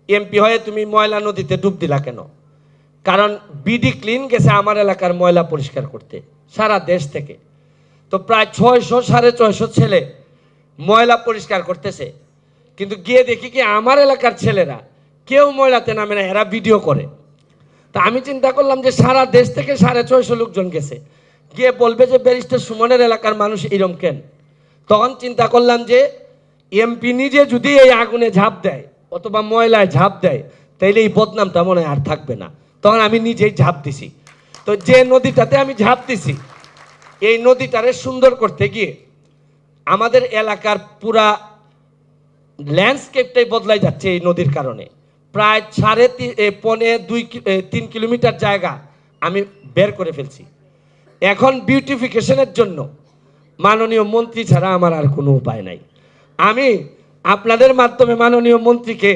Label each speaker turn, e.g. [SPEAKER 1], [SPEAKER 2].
[SPEAKER 1] MP হয়ে তুমি ময়লা নদীতে ডুব দিলা কেন? কারণ বিডি ক্লিন গেছে আমার এলাকার ময়লা পরিষ্কার করতে সারা দেশ থেকে। তো প্রায় 600 650 ছেলে ময়লা পরিষ্কার করতেছে, কিন্তু গিয়ে দেখি কি আমার এলাকার ছেলেরা কেউ ময়লাতে নামে না, এরা ভিডিও করে। তা আমি চিন্তা করলাম যে সারা দেশ থেকে 650 লোকজন গেছে, গিয়ে বলবে যে ব্যারিস্টার সুমনের এলাকার মানুষ এরম কেন? তখন চিন্তা করলাম যে এমপি নিজে যদি এই আগুনে ঝাঁপ দেয় অথবা ময়লায় ঝাঁপ দেয়, তাইলে এই বদনামটা মনে হয় আর থাকবে না। তখন আমি নিজেই ঝাঁপ দিছি। তো যে নদীটাতে আমি ঝাঁপ দিছি, এই নদীটারে সুন্দর করতে গিয়ে আমাদের এলাকার পুরা ল্যান্ডস্কেপটাই বদলাই যাচ্ছে এই নদীর কারণে। প্রায় 3.5 কিলোমিটার জায়গা আমি বের করে ফেলছি। এখন বিউটিফিকেশনের জন্য মাননীয় মন্ত্রী ছাড়া আমার আর কোনো উপায় নাই। আমি আপনাদের মাধ্যমে মাননীয় মন্ত্রীকে